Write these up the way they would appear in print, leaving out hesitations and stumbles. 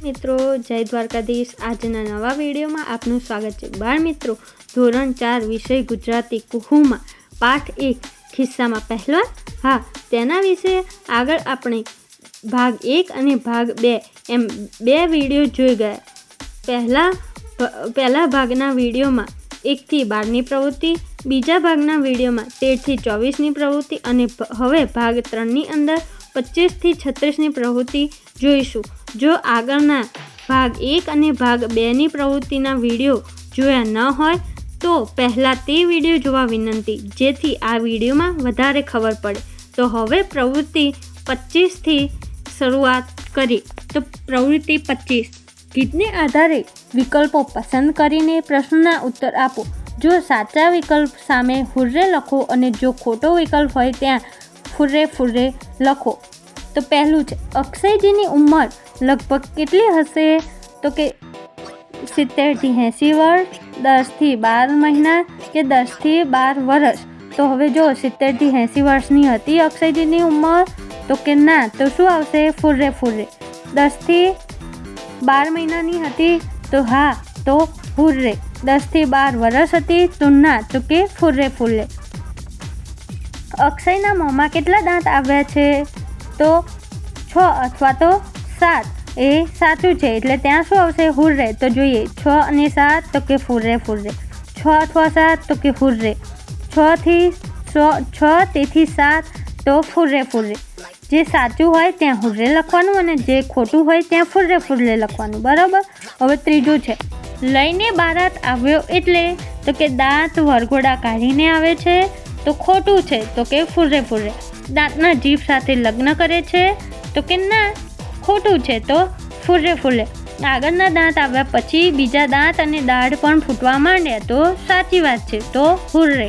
મિત્રો, જય દ્વારકાધીશ। આજના નવા વિડીયોમાં આપનું સ્વાગત છે। બાળ મિત્રો, ધોરણ 4 વિષય ગુજરાતી કુહુમાં પાઠ 1 ખિસ્સામાં પહેલવાન, હા તેના વિશે આગળ આપણે ભાગ 1 અને ભાગ 2 એમ બે વિડીયો જોઈ ગયા। પહેલા ભાગના વિડીયોમાં 1 થી 12ની પ્રવૃત્તિ, બીજા ભાગના વિડીયોમાં 13 થી 24ની પ્રવૃત્તિ અને હવે ભાગ 3ની અંદર 25 થી 36ની પ્રવૃત્તિ જોઈશું। જો આગળના ભાગ 1 અને ભાગ 2ની પ્રવૃત્તિના વિડીયો જોયા ન હોય તો પહેલાં તે વિડીયો જોવા વિનંતી, જેથી આ વિડીયોમાં વધારે ખબર પડે। તો હવે પ્રવૃત્તિ 25થી શરૂઆત કરીએ। તો પ્રવૃત્તિ 25, ગીતને આધારે વિકલ્પો પસંદ કરીને પ્રશ્નના ઉત્તર આપો। જો સાચા વિકલ્પ સામે હુર્રે લખો અને જો ખોટો વિકલ્પ હોય ત્યાં ફુર્રે ફુર્રે લખો। તો પહેલું છે, અક્ષયજીની ઉંમર લગભગ કેટલી હશે? તો કે 70 થી 80 વર્ષ, 10 થી 12 મહિના કે 10 થી 12 વર્ષ। તો હવે જો 70 થી 80 વર્ષની હતી અક્ષયજીની ઉંમર, તો કે ના, તો શું આવશે? ફુર્રે ફુર્રે। 10 થી 12 મહિનાની હતી તો હા, તો હુર્રે। 10 થી 12 વર્ષ હતી તો ના, તો કે ફુર્રે ફુર્રે। અક્ષયના મોંમાં કેટલા દાંત આવ્યા છે? તો 6 અથવા તો 7, એ સાચું છે એટલે ત્યાં શું આવશે? હુર્રે। તો જોઈએ 6 અને 7 તો કે ફુર્રે ફુર્રે, 6 અથવા 7 તો કે હુર્રે, 6 તેથી 7 તો ફુર્રે ફુર્રે। જે સાચું હોય ત્યાં હુર્રે લખવાનું અને જે ખોટું હોય ત્યાં ફુર્રે ફુર્રે લખવાનું, બરાબર। હવે ત્રીજું છે, લઈને બારાત આવ્યો એટલે? તો કે દાંત વરઘોડા કાઢીને આવે છે તો ખોટું છે, તો કે ફુર્રે ફુર્રે। દાંતના જીભ સાથે લગ્ન કરે છે તો કે ના, ખોટું છે, તો ફુર્રે ફુર્રે। આગળના દાંત આવ્યા પછી બીજા દાંત અને દાઢ પણ ફૂટવા માંડ્યા તો સાચી વાત છે, તો હુર્રે।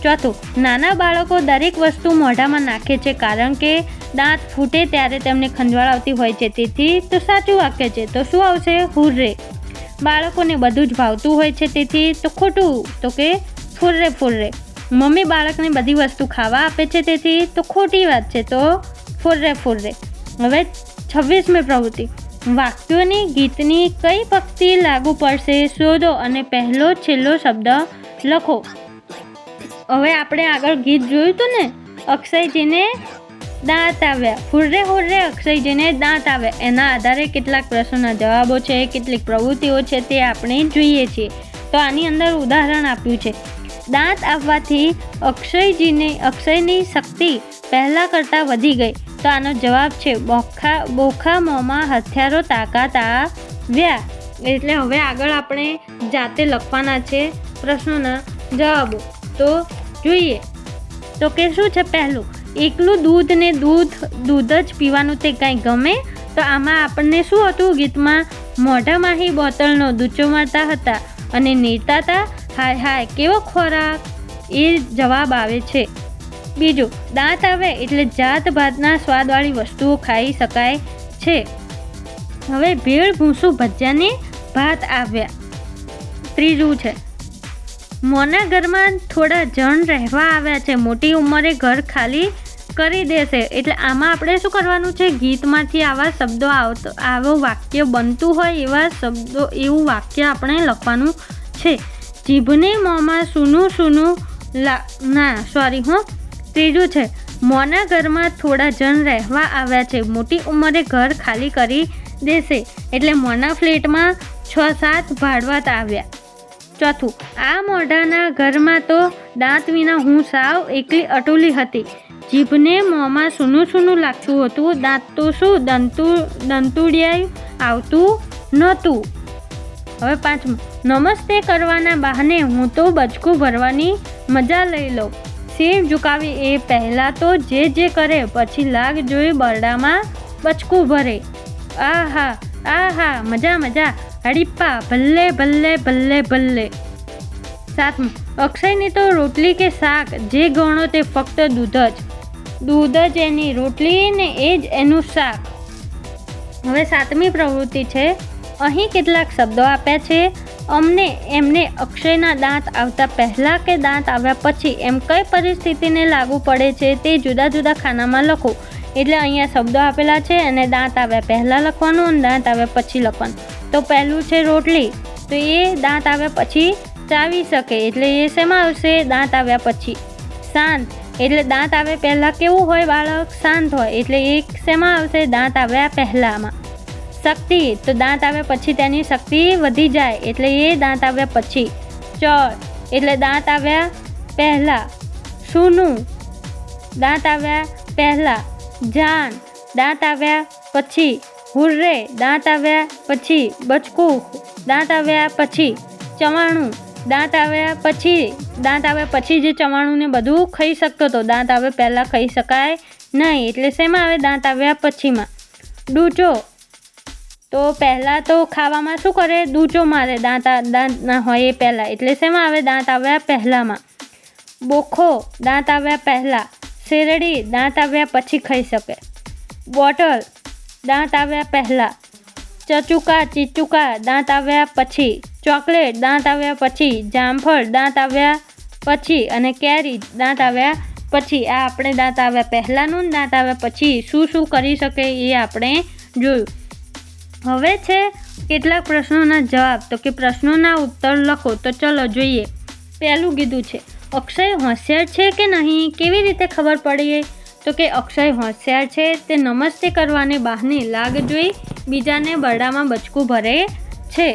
ચોથું, નાના બાળકો દરેક વસ્તુ મોઢામાં નાખે છે કારણ કે દાંત ફૂટે ત્યારે તેમને ખંજવાળ આવતી હોય છે, તેથી તો સાચું વાક્ય છે, તો શું આવશે? હુર્રે। બાળકોને બધું જ ભાવતું હોય છે તેથી તો ખોટું, તો કે ફુર્રે ફુર્રે। મમ્મી બાળકને બધી વસ્તુ ખાવા આપે છે તેથી તો ખોટી વાત છે, તો ફુર્રે ફુર્રે। હવે 26મી પ્રવૃત્તિ, વાક્યોની ગીતની કઈ પંક્તિ લાગુ પડશે શોધો અને પહેલો છેલ્લો શબ્દ લખો। હવે આપણે આગળ ગીત જોયું હતું ને, અક્ષયજીને દાંત આવ્યા, હુર્રે હુર્રે અક્ષયજીને દાંત આવ્યા, એના આધારે કેટલાક પ્રશ્નોના જવાબો છે, કેટલીક પ્રવૃત્તિઓ છે તે આપણે જોઈએ છીએ। તો આની અંદર ઉદાહરણ આપ્યું છે, દાંત આવવાથી અક્ષયની શક્તિ પહેલાં કરતાં વધી ગઈ। તો આનો જવાબ છે બોખા મોંમાં હથિયારો તાકાત આવ્યા। એટલે હવે આગળ આપણે જાતે લખવાના છે પ્રશ્નોના જવાબો। તો જોઈએ તો કે શું છે પહેલું, એકલું દૂધ ને દૂધ જ પીવાનું તે કાંઈ ગમે? તો આમાં આપણને શું હતું ગીતમાં? મોઢામાંથી બોટલનો દૂચો મારતા હતા અને નીરતા હતા, હાય હાય કેવો ખોરાક, એ જવાબ આવે છે। બીજું, દાંત આવે એટલે જાત ભાતના સ્વાદવાળી વસ્તુઓ ખાઈ શકાય છે। હવે ભેળ ભૂસું ભજીયાને ભાત આવ્યા। ત્રીજું છે, મોના ઘરમાં થોડા જણ રહેવા આવ્યા છે, મોટી ઉંમરે ઘર ખાલી કરી દેશે। એટલે આમાં આપણે શું કરવાનું છે? ગીતમાંથી આવા શબ્દો આવું વાક્ય બનતું હોય એવા શબ્દો, એવું વાક્ય આપણે લખવાનું છે। જીભને મોંમાં સૂનું સૂનું ત્રીજું છે, મોના ઘરમાં થોડા જણ રહેવા આવ્યા છે, મોટી ઉંમરે ઘર ખાલી કરી દેશે। એટલે મોના ફ્લેટમાં 6-7 ભાડવાત આવ્યા। ચોથું, આ મોઢાના ઘરમાં તો દાંત વિના હું સાવ એકલી અટુલી હતી, જીભને મોંમાં સૂનું સૂનું લાગતું હતું, દાંત તો શું દંતુડિયાયું આવતું નહોતું। હવે પાંચમું, નમસ્તે કરવાના બહાને હું તો બચકું ભરવાની મજા લઈ લઉં, શેર ઝુકાવી એ પહેલાં તો જે કરે પછી લાગ જોઈ બરડામાં બચકું ભરે, આહા આહા મજા મજા, હડીપ્પા ભલ્લે ભલ્લે ભલ્લે ભલ્લે। સાતમું, અક્ષયની તો રોટલી કે શાક જે ગણો તે ફક્ત દૂધ જ એની રોટલી ને એ જ એનું શાક। હવે 7મી પ્રવૃત્તિ છે, અહીં કેટલાક શબ્દો આપ્યા છે, એમને અક્ષયના દાંત આવતા પહેલાં કે દાંત આવ્યા પછી એમ કઈ પરિસ્થિતિને લાગુ પડે છે તે જુદા જુદા ખાનામાં લખો। એટલે અહીંયા શબ્દો આપેલા છે અને દાંત આવ્યા પહેલાં લખવાનું અને દાંત આવ્યા પછી લખવાનું. તો પહેલું છે રોટલી, તો એ દાંત આવ્યા પછી ચાવી શકે, એટલે એ શેમાં આવશે? દાંત આવ્યા પછી. શાંત, એટલે દાંત આવે પહેલાં કેવું હોય બાળક? શાંત હોય, એટલે એ શેમાં આવશે? દાંત આવ્યા પહેલાંમાં. શક્તિ, તો દાંત આવ્યા પછી તેની શક્તિ વધી જાય, એટલે એ દાંત આવ્યા પછી. ચળ, એટલે દાંત આવ્યા પહેલાં. સૂનું, દાંત આવ્યા પહેલાં. જાન, દાંત આવ્યા પછી. હુર્રે, દાંત આવ્યા પછી. બચકું, દાંત આવ્યા પછી. ચવાણું, દાંત આવ્યા પછી. દાંત આવ્યા પછી જે ચવાણું ને બધું ખાઈ શકતો હતો, દાંત આવે પહેલાં ખાઈ શકાય નહીં, એટલે શેમાં આવે? દાંત આવ્યા પછીમાં. ડૂચો, તો પહેલાં તો ખાવામાં શું કરે? ડૂચો મારે, દાંત ના હોય એ પહેલાં, એટલે શેમાં આવે? દાંત આવ્યા પહેલાંમાં. બોખો, દાંત આવ્યા પહેલાં. શેરડી, દાંત આવ્યા પછી ખાઈ શકે. બોટલ, દાંત આવ્યા પહેલાં. ચચુકા, ચીચુકા, દાંત આવ્યા પછી. ચોકલેટ, દાંત આવ્યા પછી. જામફળ, દાંત આવ્યા પછી. અને કેરી, દાંત આવ્યા પછી. આ આપણે દાંત આવ્યા પહેલાંનું દાંત આવ્યા પછી શું શું કરી શકે એ આપણે જોયું. હવે છે કેટલાક પ્રશ્નોના જવાબ, તો કે પ્રશ્નોના ઉત્તર લખો. તો ચલો જોઈએ. પહેલું કીધું છે અક્ષય હોશિયાર છે કે નહીં? કેવી રીતે ખબર પડીએ? તો કે અક્ષય હોશિયાર છે, તે નમસ્તે કરવાને બહાને લાગ જોઈ બીજાને બરડામાં બચકું ભરે છે.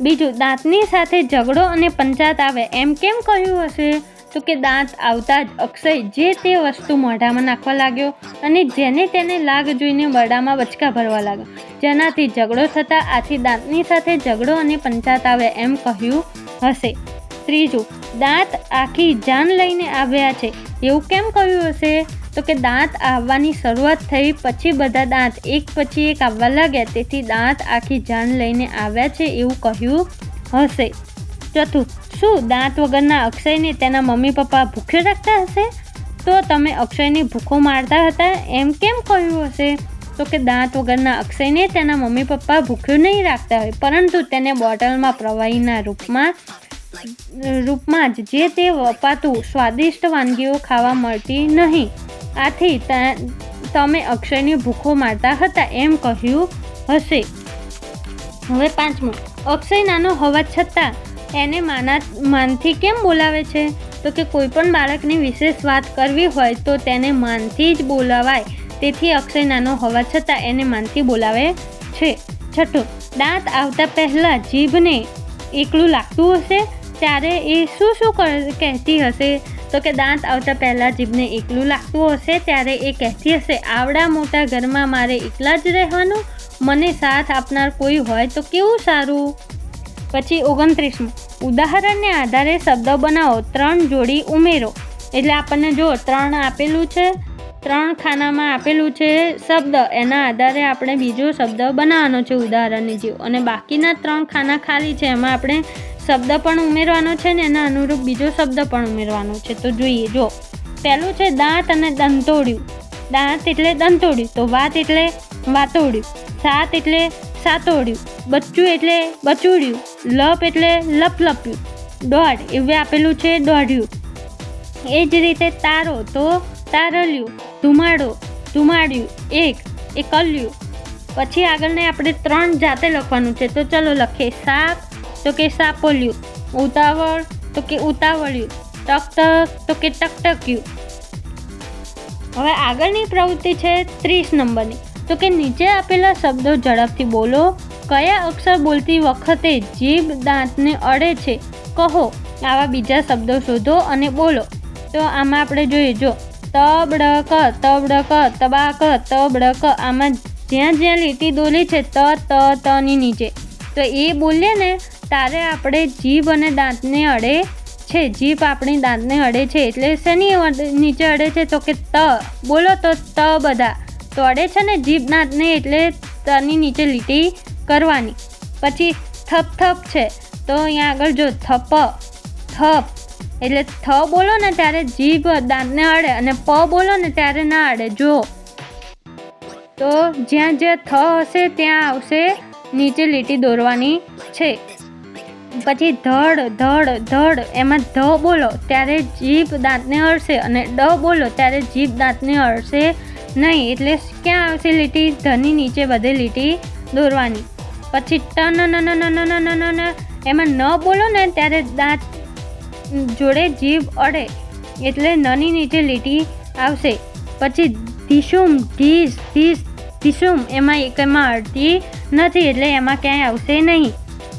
બીજું, દાંતની સાથે ઝઘડો અને પંચાત આવે એમ કેમ કહ્યું હશે? તો કે દાંત આવતા જ અક્ષય જે તે વસ્તુ મોઢામાં નાખવા લાગ્યો અને જેને તેને લાગ જોઈને બરડામાં બચકા ભરવા લાગ્યો, જેનાથી ઝઘડો થતાં આથી દાંતની સાથે ઝઘડો અને પંચાત આવે એમ કહ્યું હશે. ત્રીજું, દાંત આખી જાન લઈને આવ્યા છે એવું કેમ કહ્યું હશે? તો કે દાંત આવવાની શરૂઆત થઈ પછી બધા દાંત એક પછી એક આવવા લાગ્યા, તેથી દાંત આખી જાન લઈને આવ્યા છે એવું કહ્યું હશે. ચોથું, શું દાંત વગરના અક્ષયને તેના મમ્મી પપ્પા ભૂખ્યો રાખતા હશે? તો તમે અક્ષયને ભૂખો મારતા હતા એમ કેમ કહ્યું હશે? તો કે દાંત વગરના અક્ષયને તેના મમ્મી પપ્પા ભૂખ્યો નહીં રાખતા હોય, પરંતુ તેને બોટલમાં પ્રવાહીના રૂપમાં જ જે તે વપાતું સ્વાદિષ્ટ વાનગીઓ ખાવા મળતી નહીં, આથી તમે અક્ષયને ભૂખો મારતા હતા એમ કહ્યું હશે. હવે પાંચમું, અક્ષય નાનો હોવા છતાં એને માનથી કેમ બોલાવે છે? તો કે કોઈ પણ બાળકની વિશેષ વાત કરવી હોય તો તેને માનથી જ બોલાવાય, તેથી અક્ષય નાનો હોવા છતાં એને માનથી બોલાવે છે. છઠ્ઠું, દાંત આવતા પહેલાં જીભને એકલું લાગતું હશે ત્યારે એ શું કહેતી હશે? તો કે દાંત આવતા પહેલાં જીભને એકલું લાગતું હશે ત્યારે એ કહેતી હશે, આવડા મોટા ઘરમાં મારે એકલા જ રહેવાનું, મને સાથ આપનાર કોઈ હોય તો કેવું સારું. પછી 29મું, ઉદાહરણને આધારે શબ્દ બનાવો, 3 જોડી ઉમેરો. એટલે આપણને જો 3 આપેલું છે, 3 ખાનામાં આપેલું છે શબ્દ, એના આધારે આપણે બીજો શબ્દ બનાવવાનો છે ઉદાહરણની જેવું, અને બાકીના 3 ખાના ખાલી છે એમાં આપણે શબ્દ પણ ઉમેરવાનો છે ને એના અનુરૂપ બીજો શબ્દ પણ ઉમેરવાનો છે. તો જોઈએ, જો પહેલું છે દાંત અને દંતોડ્યું. દાંત એટલે દંતોડ્યું, તો વાત એટલે વાતોડ્યું, સાત એટલે સાતોડ્યું, બચ્ચું એટલે બચુડ્યું, લપ એટલે લપલપ્યું, દોઢ એવું આપેલું છે દોઢ્યું. એ જ રીતે તારો તો તારલ્યું, ધુમાડો ધુમાડ્યું, એકલ્યું. પછી આગળને આપણે 3 જાતે લખવાનું છે. તો ચલો લખીએ. સાપ, તો કે સાપોલ્યું. ઉતાવળ, તો કે ઉતાવળ્યું. ટકટક, તો કે ટકટક્યું. હવે આગળની પ્રવૃત્તિ છે 30 નંબરની. તો કે નીચે આપેલા શબ્દો ઝડપથી બોલો. કયા અક્ષર બોલતી વખતે જીભ દાંતને અડે છે કહો. આવા બીજા શબ્દો શોધો અને બોલો. તો આમાં આપણે જોઈએ, જો તબડક, તબડક, તબાક, તબડક, આમાં જ્યાં જ્યાં લીટી દોરી છે તની નીચે, તો એ બોલીએ ને ત્યારે આપણે જીભ અને દાંતને અડે છે. જીભ આપણી દાંતને અડે છે એટલે શેની નીચે અડે છે? તો કે ત બોલો તો ત બધા તો અડે છે ને જીભ દાંતને, એટલે તની નીચે લીટી કરવાની. પછી થપ થપ છે, તો અહીંયા આગળ જો થપ એટલે થ બોલો ને ત્યારે જીભ દાંતને અડે અને પ બોલો ને ત્યારે ના અડે. જો તો જ્યાં જ્યાં થ હશે ત્યાં આવશે નીચે લીટી દોરવાની છે. પછી ધડ ધડ ધડ, એમાં ધ બોલો ત્યારે જીભ દાંતને અડશે અને ડ બોલો ત્યારે જીભ દાંતને અડશે નહીં. એટલે ક્યાં આવશે લીટી? ધની નીચે બધે લીટી દોરવાની. પછી ટન ન ન ન ન ન ન, એમાં ન બોલો ને ત્યારે દાંત જોડે જીભ અડે એટલે નની નીચે લીટી આવશે. પછી ધીશુમ ધીસ ધીસ ધીશુમ, એમાં એકમાં અડતી નથી એટલે એમાં ક્યાંય આવશે નહીં.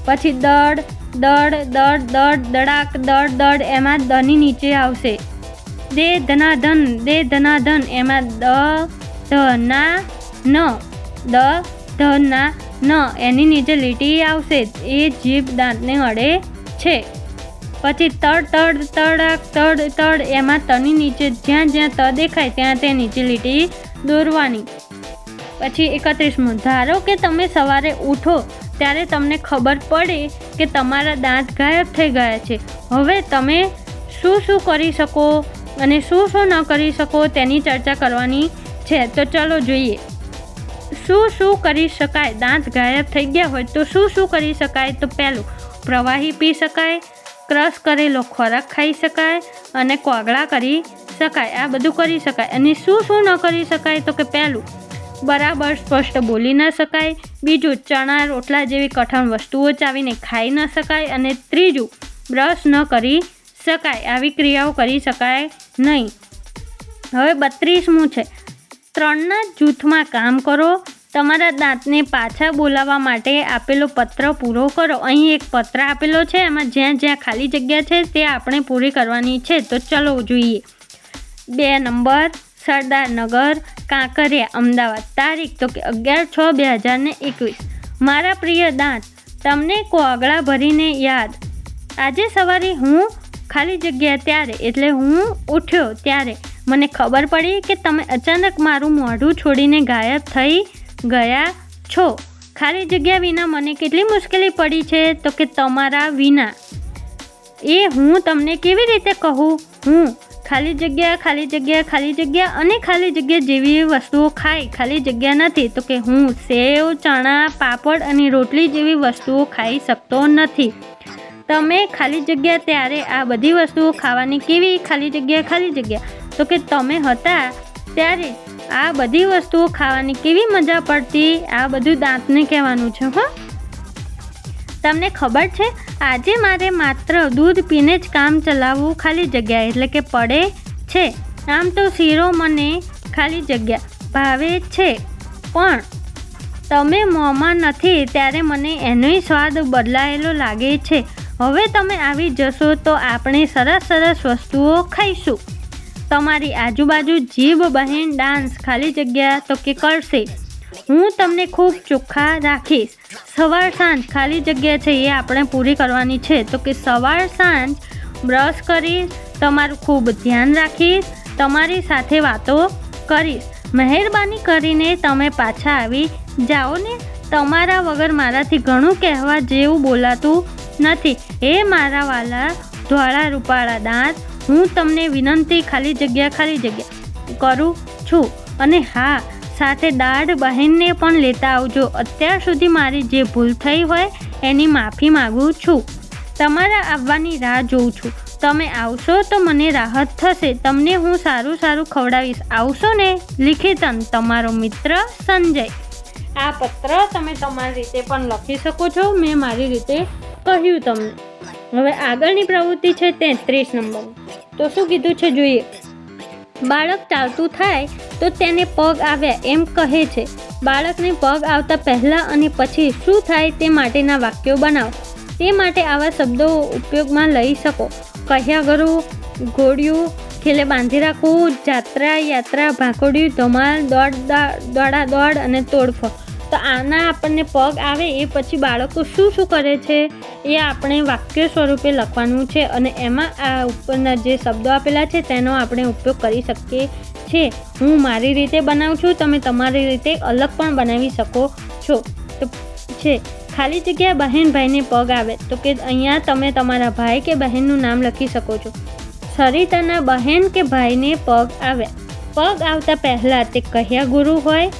પછી દડ દડ દડ દડ દડાક દડ દડ, એમાં દની નીચે આવશે. દે ધનાધન દે ધનાધન, એમાં દ ધના ન, દ ધના ન, એની નીચે લીટી આવશે. એ જીભ દાંતને અડે છે. પછી તડ તડ તડાક તડ તડ, એમાં તની નીચે જ્યાં જ્યાં ત દેખાય ત્યાં તે નીચે લીટી દોરવાની. પછી 31મો, ધારો કે તમે સવારે ઉઠો ત્યારે તમને ખબર પડે કે તમારા દાંત ગાયબ થઈ ગયા છે. હવે તમે શું શું કરી શકો અને શું શું ન કરી શકો તેની ચર્ચા કરવાની છે. તો ચલો જોઈએ શું શું કરી શકાય. દાંત ગાયબ થઈ ગયા હોય તો શું શું કરી શકાય? તો પહેલું, પ્રવાહી પી શકાય, ક્રશ કરેલો ખોરાક ખાઈ શકાય અને કોગળા કરી શકાય. આ બધું કરી શકાય. અને શું શું ન કરી શકાય? તો કે પહેલું, બરાબર સ્પષ્ટ બોલી ન શકાય. બીજું, ચણા રોટલા જેવી કઠણ વસ્તુઓ ચાવીને ખાઈ ન શકાય. અને ત્રીજું, બ્રશ ન કરી શકાય. આવી ક્રિયાઓ કરી શકાય નહીં. હવે 32મું છે, 3ના જૂથમાં કામ કરો. તમારા દાંતને પાછા બોલાવવા માટે આપેલો પત્ર પૂરો કરો. અહીં એક પત્ર આપેલો છે, એમાં જ્યાં જ્યાં ખાલી જગ્યા છે તે આપણે પૂરી કરવાની છે. તો ચલો જોઈએ. 2 નંબર, સરદારનગર, કાંકરિયા, અમદાવાદ. તારીખ તો કે 11/6/2021. મારા પ્રિય દાંત, તમને કોગળા ભરીને યાદ. આજે સવારે હું ખાલી જગ્યા ત્યારે એટલે હું ઉઠ્યો ત્યારે મને ખબર પડી કે તમે અચાનક મારું મોઢું છોડીને ગાયબ થઈ ગયા છો. ખાલી જગ્યા વિના મને કેટલી મુશ્કેલી પડી છે. તો કે તમારા વિના. એ હું તમને કેવી રીતે કહું? હું ખાલી જગ્યા ખાલી જગ્યા ખાલી જગ્યા અને ખાલી જગ્યા જેવી વસ્તુઓ ખાઈ ખાલી જગ્યા નથી. તો કે હું સેવ, ચણા, પાપડ અને રોટલી જેવી વસ્તુઓ ખાઈ શકતો નથી. તમે ખાલી જગ્યા ત્યારે આ બધી વસ્તુઓ ખાવાની કેવી ખાલી જગ્યા? તો કે તમે હતા ત્યારે આ બધી વસ્તુઓ ખાવાની કેવી મજા પડતી. આ બધું દાંતને કહેવાનું છે. હો, તમને ખબર છે આજે મારે માત્ર દૂધ પીને જ કામ ચલાવવું ખાલી જગ્યા એટલે કે પડે છે. આમ તો શીરો મને ખાલી જગ્યા ભાવે છે, પણ તમે મોંમાં નથી ત્યારે મને એનોય સ્વાદ બદલાયેલો લાગે છે. હવે તમે આવી જશો તો આપણે સરસ સરસ વસ્તુઓ ખાઈશું. તમારી આજુબાજુ જીભ બહેન ડાન્સ ખાલી જગ્યા તો કે કરશે. હું તમને ખૂબ ચોખ્ખા રાખીશ. સવાર સાંજ ખાલી જગ્યા છે એ આપણે પૂરી કરવાની છે. તો કે સવાર સાંજ બ્રશ કરીશ, તમારું ખૂબ ધ્યાન રાખીશ, તમારી સાથે વાતો કરીશ. મહેરબાની કરીને તમે પાછા આવી જાઓ ને. તમારા વગર મારાથી ઘણું કહેવા જેવું બોલાતું નથી. એ મારા વાલા ધોળા રૂપાળા દાંત, હું તમને વિનંતી ખાલી જગ્યા કરું છું. અને હા, સાથે દાઢ બહેનને પણ લેતા આવજો. અત્યાર સુધી મારી જે ભૂલ થઈ હોય એની માફી માગું છું. તમારા આવવાની રાહ જોઉં છું. તમે આવશો તો મને રાહત થશે. તમને હું સારું સારું ખવડાવીશ. આવશો ને? લિખિતન, તમારો મિત્ર સંજય. આ પત્ર તમે તમારી રીતે પણ લખી શકો છો. મેં મારી રીતે કહ્યું તમને. હવે આગળની પ્રવૃત્તિ છે 33 નંબર. તો શું કીધું છે જોઈએ. બાળક ચાલતું થાય તો તેને પગ આવ્યા એમ કહે છે. બાળકને પગ આવતા પહેલાં અને પછી શું થાય તે માટેના વાક્યો બનાવો. તે માટે આવા શબ્દો ઉપયોગમાં લઈ શકો. કહ્યા કરું, ઘોડિયું, ખેલે બાંધી રાખવું, જાત્રા, યાત્રા, ભાંકોડિયું, ધમાલ, દોડા દોડ અને તોડફોડ. તો આના આપણને પગ આવે એ પછી બાળકો શું શું કરે છે એ આપણે વાક્ય સ્વરૂપે લખવાનું છે. અને એમાં આ ઉપરના જે શબ્દો આપેલા છે તેનો આપણે ઉપયોગ કરી શકીએ છીએ. હું મારી રીતે બનાવું છું, તમે તમારી રીતે અલગ પણ બનાવી શકો છો. તો છે ખાલી જગ્યા બહેન ભાઈને પગ આવે. તો કે અહીંયા તમે તમારા ભાઈ કે બહેનનું નામ લખી શકો છો. સરિતાના બહેન કે ભાઈને પગ આવ્યા. પગ આવતા પહેલાં તે કહ્યા ગુરુ હોય,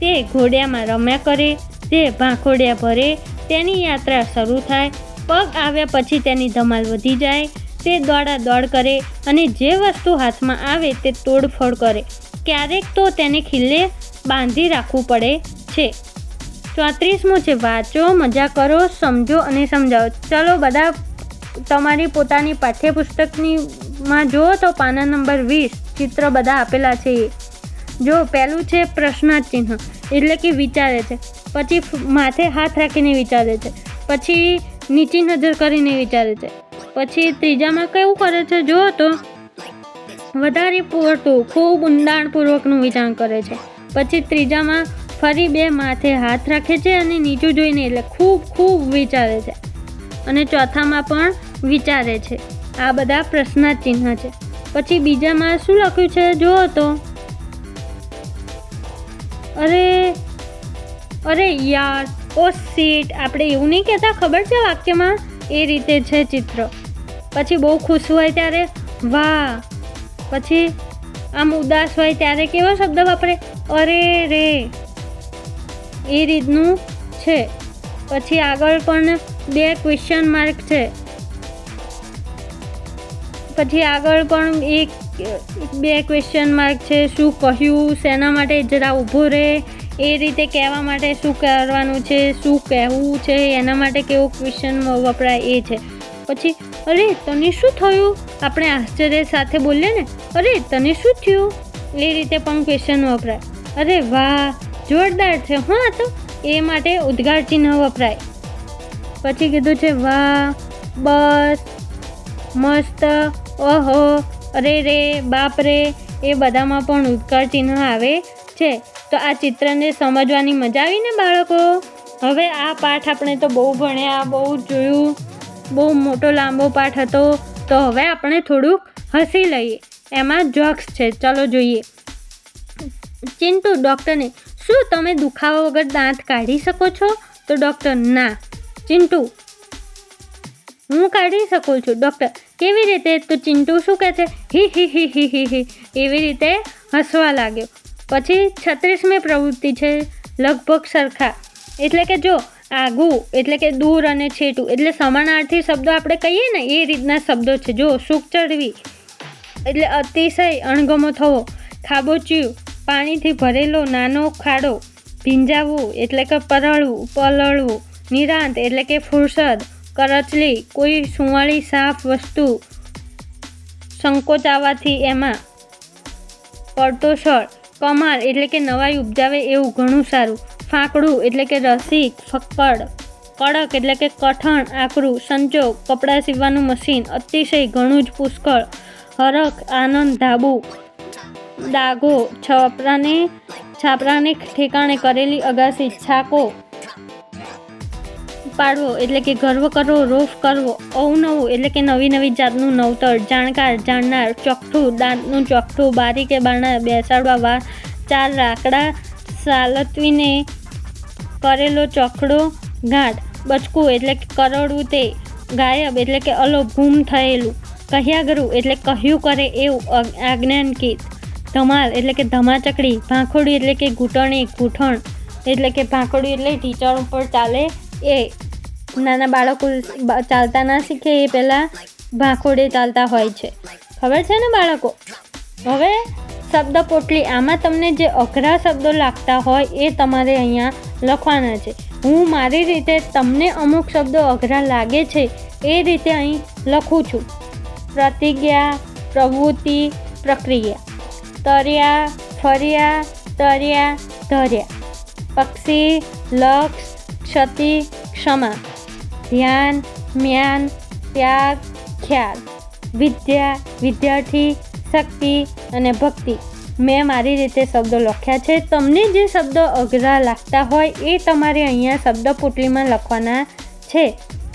તે ઘોડિયામાં રમ્યા કરે, તે ભાંખોડિયા ભરે, તેની યાત્રા શરૂ થાય, પગ આવ્યા પછી તેની ધમાલ વધી જાય, તે દોડાદોડ કરે અને જે વસ્તુ હાથમાં આવે તે તોડફોડ કરે. ક્યારેક તો તેને ખીલે બાંધી રાખવું પડે છે. 34મું છે વાંચો, મજા કરો, સમજો અને સમજાવો. ચલો બધા તમારી પોતાની પાઠ્યપુસ્તકમાં જુઓ તો પાના નંબર 20 ચિત્ર બધા આપેલા છે. જો પહેલું છે પ્રશ્નાર્થ ચિહ્ન એટલે કે વિચારે છે, પછી માથે હાથ રાખીને વિચારે છે, પછી નીચી નજર કરીને વિચારે છે, પછી ત્રીજામાં કેવું કરે છે જુઓ તો વધારે પૂરતું ખૂબ ઊંડાણપૂર્વકનું વિચાર કરે છે, પછી ત્રીજામાં ફરી 2 માથે હાથ રાખે છે અને નીચું જોઈને એટલે ખૂબ વિચારે છે, અને ચોથામાં પણ વિચારે છે. આ બધા પ્રશ્નાર્થ ચિહ્ન છે. પછી બીજામાં શું લખ્યું છે જુઓ તો અરે યાર, ઓ સીટ, આપણે એવું નહીં કહેતા, ખબર છે વાક્યમાં એ રીતે છે ચિત્ર. પછી બહુ ખુશ હોય ત્યારે વાહ, પછી આમ ઉદાસ હોય ત્યારે કેવો શબ્દ વાપરે અરે રે, એ રીતનું છે. પછી આગળ પણ 2 ક્વેશ્ચન માર્ક છે, પછી આગળ પણ 2 ક્વેશ્ચન માર્ક છે. શું કહ્યું, શેના માટે, જરા ઊભો રહે, એ રીતે કહેવા માટે શું કરવાનું છે, શું કહેવું છે, એના માટે કેવો ક્વેશ્ચન વપરાય એ છે. પછી અરે તને શું થયું, આપણે આશ્ચર્ય સાથે બોલીએ ને, અરે તને શું થયું, એ રીતે પણ ક્વેશ્ચન વપરાય. અરે વાહ, જોરદાર છે હા, તો એ માટે ઉદ્ગાર ચિહ્ન વપરાય. પછી કીધું છે વાહ, બસ, મસ્ત, ઓહો, અરે રે, બાપ રે, એ બધામાં પણ ઉદ્ગાર ચિહ્ન આવે છે. તો આ ચિત્રને સમજવાની મજા આવી ને બાળકો? હવે આ પાઠ આપણે તો બહુ ભણ્યા, બહુ જોયું, બહુ મોટો લાંબો પાઠ હતો. તો હવે આપણે થોડુંક હસી લઈએ, એમાં જોક્સ છે. ચલો જોઈએ. ચિંટુ ડૉક્ટરને, શું તમે દુખાવા વગર દાંત કાઢી શકો છો? તો ડૉક્ટર, ના. ચિંટુ, હું કાઢી શકું છું. ડૉક્ટર, કેવી રીતે? તો ચિંટુ શું કહે છે? હી. એવી રીતે હસવા લાગ્યો. પછી 36મી પ્રવૃત્તિ છે લગભગ સરખા, એટલે કે જો આગું એટલે કે દૂર અને છેટું એટલે સમાનાર્થી શબ્દો આપણે કહીએ ને એ રીતના શબ્દો છે. જો સૂક ચડવી એટલે અતિશય અણગમો થવો, ખાબોચિયું પાણીથી ભરેલો નાનો ખાડો, ભીંજાવવું એટલે કે પલળવું, નિરાંત એટલે કે ફુરસદ, કરચલી કોઈ સુંવાળી સાફ વસ્તુ સંકોચાવાથી એમાં, પડતોસળ કમાલ એટલે કે નવાઈ ઉપજાવે એવું ઘણું સારું, ફાંકડું એટલે કે રસિક, ફક્કડ, કડક એટલે કે કઠણ, આકરું, સંચોક કપડાં સીવવાનું મશીન, અતિશય ઘણું જ પુષ્કળ, હરખ આનંદ, ધાબુ, ડાઘો છાપરાને ઠેકાણે કરેલી અગાસી, છાકો પાડવો એટલે કે ગર્વ કરવો, રોફ કરવો, અવનવું એટલે કે નવી જાતનું નવતર, જાણકાર જાણનાર, ચોકઠું દાંતનું ચોકઠું, બારીકે બારણા બેસાડવા વાર, 4 રાકડા સાલતવીને કરેલો ચોકડો ગાંઠ, બચકું એટલે કે કરડવું તે, ગાયબ એટલે કે અલોપ ગુમ થયેલું, કહ્યાગરું એટલે કહ્યું કરે એવું આજ્ઞાંકિત, ધમાલ એટલે કે ધમાચકડી, ભાંખોડી એટલે કે ગૂંઠણ એટલે કે ભાંખોડી એટલે ઢીંચણ ઉપર ચાલે એ. નાના બાળકો ચાલતા ના શીખે એ પહેલાં ભાંખોડે ચાલતા હોય છે, ખબર છે ને બાળકો? હવે શબ્દ પોટલી, આમાં તમને જે અઘરા શબ્દો લાગતા હોય એ તમારે અહીંયા લખવાના છે. હું મારી રીતે તમને અમુક શબ્દો અઘરા લાગે છે એ રીતે અહીં લખું છું. પ્રતિજ્ઞા, પ્રવૃત્તિ, પ્રક્રિયા, તર્યા, ફર્યા, તર્યા, ધર્યા, પક્ષી, લક્ષ, ક્ષતિ, ક્ષમા, ધ્યાન, મ્યાન, ત્યાગ, ખ્યાલ, વિદ્યા, વિદ્યાર્થી, શક્તિ અને ભક્તિ. મેં મારી રીતે શબ્દો લખ્યા છે. તમને જે શબ્દો અઘરા લાગતા હોય એ તમારે અહીંયા શબ્દ પોટલીમાં લખવાના છે.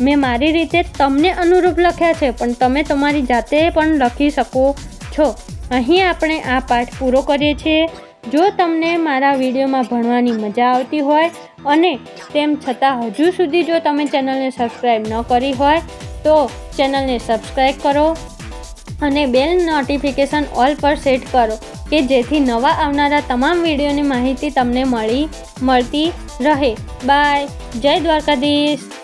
મેં મારી રીતે તમને અનુરૂપ લખ્યા છે, પણ તમે તમારી જાતે પણ લખી શકો છો. અહીં આપણે આ પાઠ પૂરો કરીએ છીએ. જો તમને મારા વિડીયોમાં ભણવાની મજા આવતી હોય અને તેમ છતાં હજુ સુધી જો તમે ચેનલને સબસ્ક્રાઈબ ન કરી હોય તો ચેનલને સબસ્ક્રાઈબ કરો અને બેલ નોટિફિકેશન ઓલ પર સેટ કરો કે જેથી નવા આવનારા તમામ વિડીયોની માહિતી તમને મળતી રહે. બાય. જય દ્વારકાધીશ.